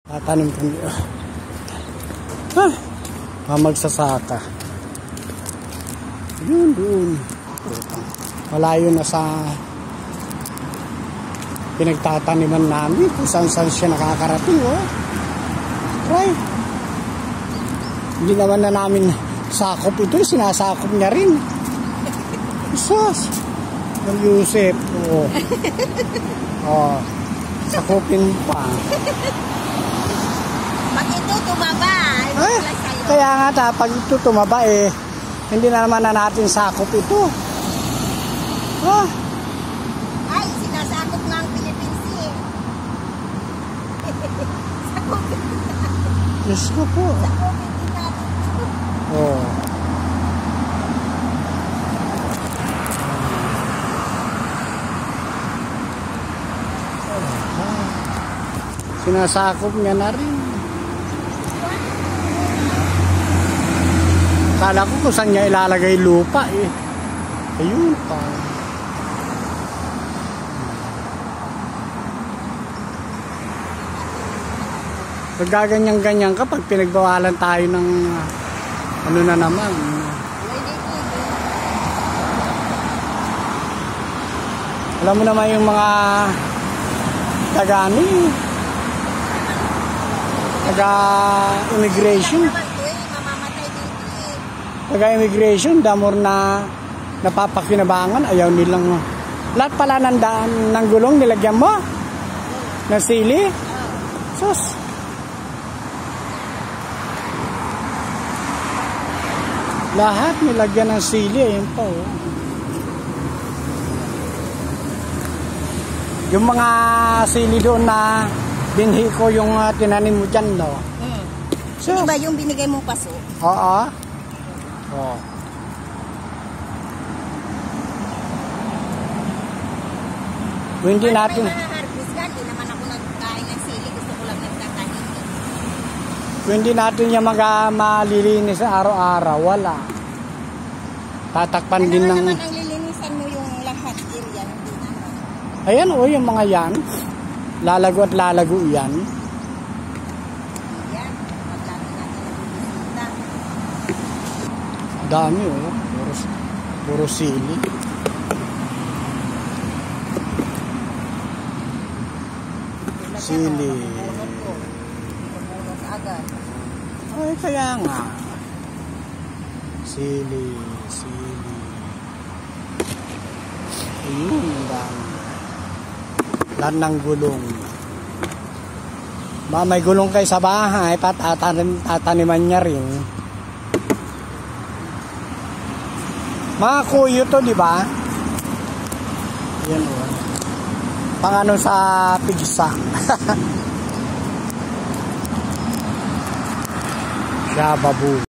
Tatanim kami. Magsasaka. Yun, doon. Malayo na sa pinagtataniman namin. Kung saan siya nakakarating. Oh. Right. Hindi naman na namin sakop ito. Sinasakop niya rin. Isos. Ng Yusef. Oh. Oh. Sakopin pa. Pag ito tumaba, kaya nga pag ito tumaba hindi na naman na natin sakop ito. Ay, sinasakop nga ang Philippines Sakopin. Diyos ko po. Sakopin din natin. Oh. Sinasakop niya na rin. Kala ko kung saan niya ilalagay lupa Ayun pa. Paggaganyan-ganyan kapag pinagbawalan tayo ng ano na naman. Alam mo naman yung mga taga-immigration. Taga-immigration, damor na napapakinabangan, ayaw nilang lahat pala ng daan ng gulong nilagyan mo ng sili. Sus. Lahat nilagyan ng sili, ayun pa Yung mga sili doon na binhi ko yung tinanim mo dyan, no? So, di ba yung binigay mong paso? Oo. Kung hindi natin... Hindi naman ako nagkain ng sili. Gusto ko lang nagkakain. Kung hindi natin yung malilinis araw-araw, wala. Tatakpan din ng... Ano naman ang lilinisan mo yung lahat area? Hindi naman. Ayan yung mga yan. Lalago at lalago yan. Yan. Paglago natin na bibisita. Dami Puro sili. Sili. Ay, kaya nga. Sili. Ayun, ang dami. Lahat ng gulong. May gulong kayo sa bahay, tataniman niya rin. Mga kuyo to, di ba? Yan pang sa pigsa. Shababu.